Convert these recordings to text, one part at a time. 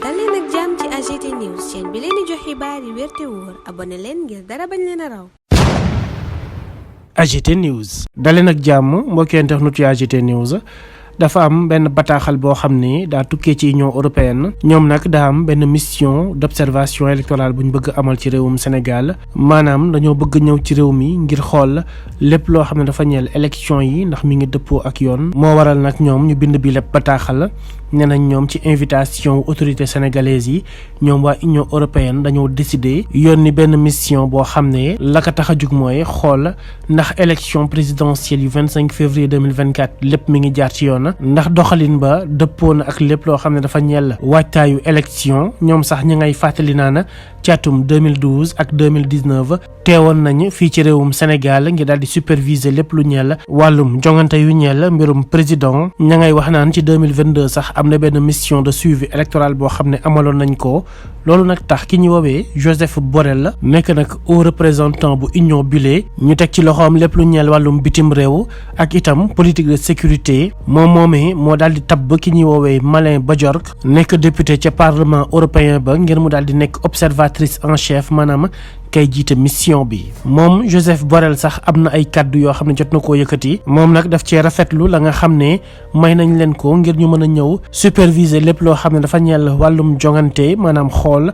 dal leen ak jàmm ci AGT News chaîne bi leen di jox xibaar yi wér te wóor abonné leen ngir dara bañ leen a raw. AGT News daleen ak jàmm mbokki internet yu AGT News dafa am benn bataaxal boo xam ne daa tukkee ci Union européenne ñoom nag daa am benn mission d'observation électorale bu ñu bëgg amal ci réewum Sénégal maanaam dañoo bëgg ñëw ci réew mi ngir xool lépp loo xam ne dafa ñeel élection yi ndax mi ngi dëppoo ak yoon moo waral nag ñoom ñu bind bi lépp bataaxal nee nañ ñoom ci invitation autorité sénégalaise yi ñoom waa Union européenne dañoo décider yónni benn mission boo xam ne la ko tax a jug mooy xool ndax élection présidentielle yu 25 février 2024 lépp mi ngi jaar ci yoon ndax doxalin ba dëppoo na ak lépp loo xam ne dafa ñeel waajtaayu élection ñoom sax ñi ngay fàttali naa na ci atum 2012 ak 2019 teewoon nañ fii ci réewum Sénégal ngir daal di superviser lépp lu ñeel wàllum jongante yu ñeel mbirum président ña ngay wax naan ci 2022 sax am na benn mission de suivi électoral boo xam ne amaloon nañ ko loolu nag tax ki ñu woowee Joseph Borrell nekk nag haut représentant bu union bile ñu teg ci loxoom lépp lu ñeel wàllum bitim réew ak itam politique de sécurité moomee moo daal di tabb ki ñuy woowee Malin Bajork nekk député ca parlement européen ba ngir mu daal di nekk observatrice en chef maanaam kay jiite mission bi moom Joseph Borrell sax am na ay kaddu yoo xam ne jot na koo yëkkati moom nag daf cee rafetlu la nga xam ne may nañ leen ko ngir ñu mën a ñëw superviser lépp loo xam ne dafa ñeel wàllum jongante maanaam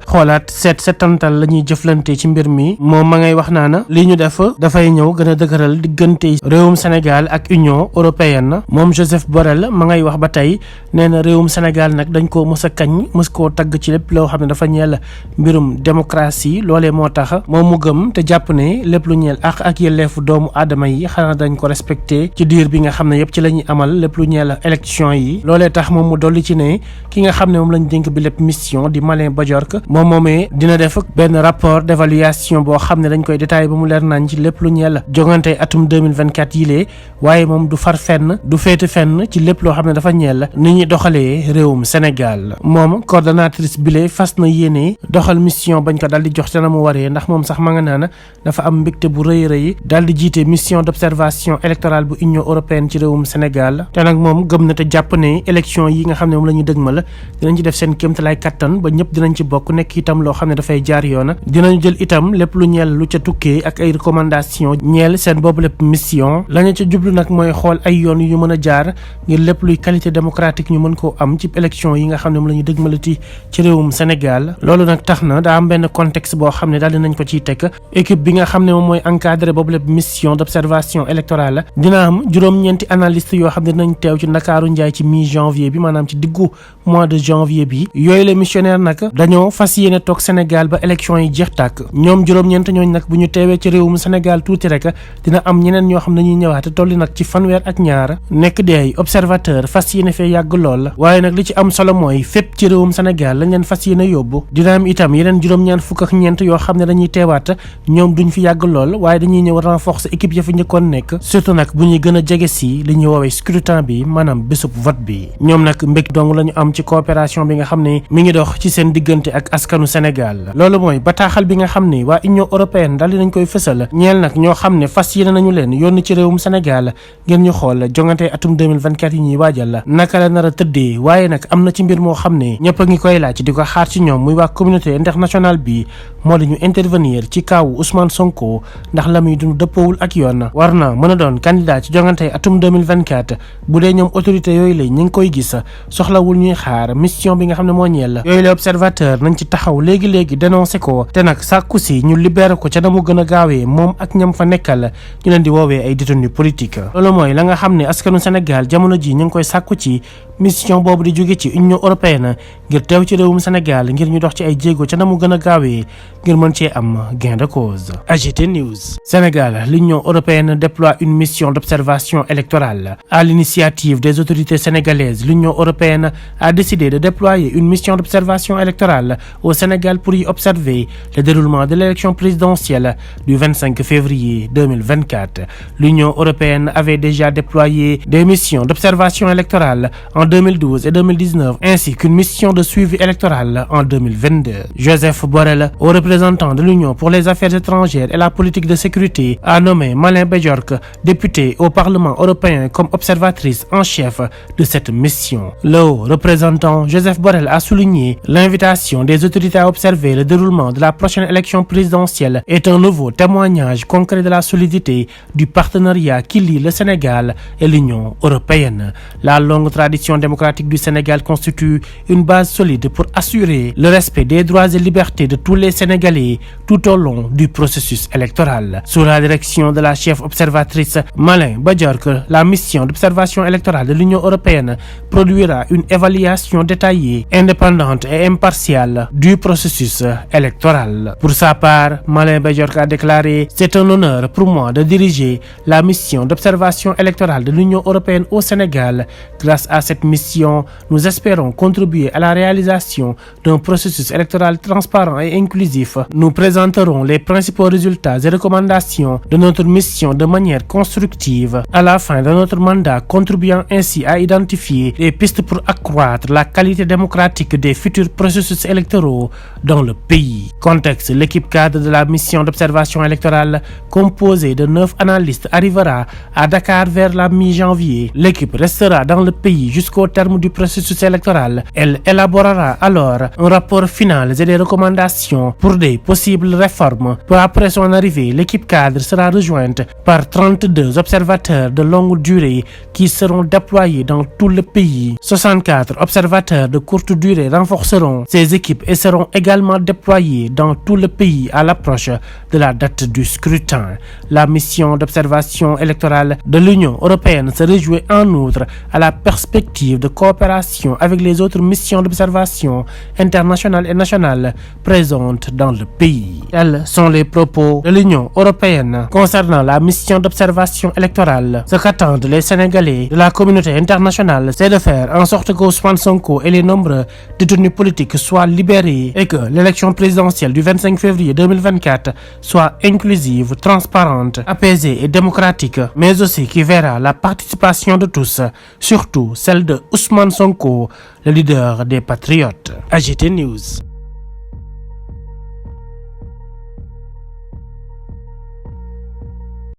xoolaat setantal la ñuy jëflante ci mbir mi moom ma ngay wax naa na li ñu def dafay ñëw gën a dëgëral diggante réewum Sénégal ak Union européenne moom Joseph Borrell ma ngay wax ba tey nee na réewum Sénégal nag dañ koo mës a kañ mës koo tagg ci lépp loo xam ne dafa ñeel mbirum démocratie loolee moo tax moom mu gëm te jàpp ne lépp lu ñeel ak yelleefu doomu aadama yi xanaa dañ ko respecté ci diir bi nga xam ne yëpp ci la ñuy amal lépp lu ñeel élection yi loolee tax moom mu dolli ci ne ki nga xam ne moom lañ dénk bi lépp mission di Malin Bajork moom moomee dina def benn rapport d'évaluation boo xam ne dañ koy détaillé ba mu leer nañ ci lépp lu ñeel jongante atum 2024 yilee waaye moom du far fenn du féete fenn ci lépp loo xam ne dafa ñeel ni ñuy doxalee réewum Sénégal moom coordonnatrice bile fas na yéene doxal mission bañ ko dal di jox te na mu waree ndax moom sax ma nga naan dafa am mbégte bu rëy daal di jiite mission d'observation électorale bu Union européenne ci réewum Sénégal te nag moom gëm na te jàpp ne élection yi nga xam ne moom la ñu dëgmal dinañ ci def seen kéemtalaay kattan ba ñëpp dinañ ci bokk nekk itam loo xam ne dafay jaar yoon dinañ jël itam lépp lu ñeel lu ca tukkee ak ay recommandation ñeel seen boobu lépp mission la ñu ca jublu nag mooy xool ay yoon yu mën a jaar ngir lépp luy qualité démocratique ñu mën koo am ci élection yi nga xam ne moom la ñu dëgmalati ci réewum Sénégal loolu nag tax na daa am benn contexte boo xam ne daal dinañ ko ciy teg équipe bi nga xam ne moom mooy encadré boobu lépp mission d'observation électorale dina am juróom-ñeenti analyste yoo xam ne dinañ teew ci Ndakaaru Njaay ci mi-janvier bi maanaam ci diggu mois de janvier bi yooyu les missionnaires nag dañoo fas yéene toog Sénégal ba élection yi jeex tàkk ñoom juróom-ñeent ñooñu nag bu ñu teewee ci réewum Sénégal tuuti rek dina am ñeneen ñoo xam ne dañuy ñëwaat tolli nag ci fanweer ak ñaar nekk di ay observateur fas yéene fee yàgg lool waaye nag li ci am solo mooy fépp ci réewum Sénégal lañ leen fas yéene yóbbu dina am itam yeneen juróom-ñaar fukk ak ñeent yoo xam ne dañuy teewaat ñoom duñ fi yàgg lool waaye dañuy ñëw renforcer équipe ya fi njëkkoon nekk surtout nag bu ñuy gën a jege si li ñuy woowee scrutin bi maanaam bésub vote bi ñoom nag mbég dong la ñu am ci coopération bi nga xam ne mi ngi dox ci seen diggante ak askanu Sénégal loolu mooy bataaxal bi nga xam ne waa Union européenne daal dinañ koy fësal ñeel nag ñoo xam ne fas yéene nañu leen yónni ci réewum Sénégal ngeen ñu xool jongante atum 2024 yi ñuy waajal naka la nar a tëddee waaye nag am na ci mbir moo xam ne ñëpp a ngi koy laaj di ko xaar ci ñoom muy waa communauté internationale bi moo di ñu intervenir ci kaawu Ousmane Sonko ndax la muy dund dëppoowul ak yoon war na mën a doon candidat ci jongante atum 2024 bu dee ñoom autorité yooyu la ñu ngi koy gis soxlawul ñuy xaar mission bi nga xam ne moo ñeel yooyu la observateur nañ ci taxaw léegi dénoncé ko te nag sàkku si ñu libéré ko ca na mu gën a gaawee moom ak ñam fa nekkal ñu leen di woowee ay détenus politique loolu mooy la nga xam ne askanu Sénégal jamono ji ñu ngi koy sàkku ci mission boobu di jóge ci Union européenne ngir teew ci réewum Sénégal ngir ñu dox ci ay jéego ca na mu gën a gaawee ngir mën cee am gain de cause. AGT News. Sénégal, l'Union européenne déploie une mission d'observation électorale. À l'initiative des autorités sénégalaises, l'Union européenne a décidé de déployer une mission d'observation électorale au Sénégal pour y observer le déroulement de l'élection présidentielle du 25 février 2024. L'Union européenne avait déjà déployé des missions d'observation électorale en 2012 et 2019, ainsi qu'une mission de suivi électoral en 2022. Joseph Borrell, haut représentant représentant de l'Union pour les affaires étrangères et la politique de sécurité, a nommé Malin Badiork, députée au Parlement européen, comme observatrice en chef de cette mission. Le haut représentant Joseph Borrell a souligné l'invitation des autorités à observer le déroulement de la prochaine élection présidentielle est un nouveau témoignage concret de la solidité du partenariat qui lie le Sénégal et l'Union européenne. La longue tradition démocratique du Sénégal constitue une base solide pour assurer le respect des droits et libertés de tous les Sénégalais tout au long du processus électoral. Sous la direction de la chef observatrice Malin Badiork, la mission d'observation électorale de l'Union européenne produira une évaluation détaillée, indépendante et impartiale du processus électoral. Pour sa part, Malin Badiork a déclaré: c'est un honneur pour moi de diriger la mission d'observation électorale de l'Union européenne au Sénégal. Grâce à cette mission, nous espérons contribuer à la réalisation d'un processus électoral transparent et inclusif. Nous présenterons les principaux résultats et recommandations de notre mission de manière constructive à la fin de notre mandat, contribuant ainsi à identifier les pistes pour accroître la qualité démocratique des futurs processus électoraux dans le pays. Contexte: l'équipe cadre de la mission d'observation électorale, composée de 9 analystes, arrivera à Dakar vers la mi-janvier. L'équipe restera dans le pays jusqu'au terme du processus électoral. Elle élaborera alors un rapport final et des recommandations pour des possibles réformes. Peu après son arrivée, l'équipe cadre sera rejointe par 32 observateurs de longue durée qui seront déployés dans tout le pays. 64 observateurs de courte durée renforceront ces équipes et seront également déployés dans tout le pays à l'approche de la date du scrutin. La mission d'observation électorale de l'Union européenne se réjouit en outre à la perspective de coopération avec les autres missions d'observation internationales et nationales présentes dans le pays. Tels sont les propos de l'Union européenne concernant la mission d'observation électorale. Ce qu'attendent les Sénégalais de la communauté internationale, c'est de faire en sorte que Ousmane Sonko et les nombreux détenus politiques soient libérés et que l'élection présidentielle du 25 février 2024 soit inclusive, transparente, apaisée et démocratique, mais aussi qui verra la participation de tous, surtout celle de Ousmane Sonko, le leader des patriotes. AGT News.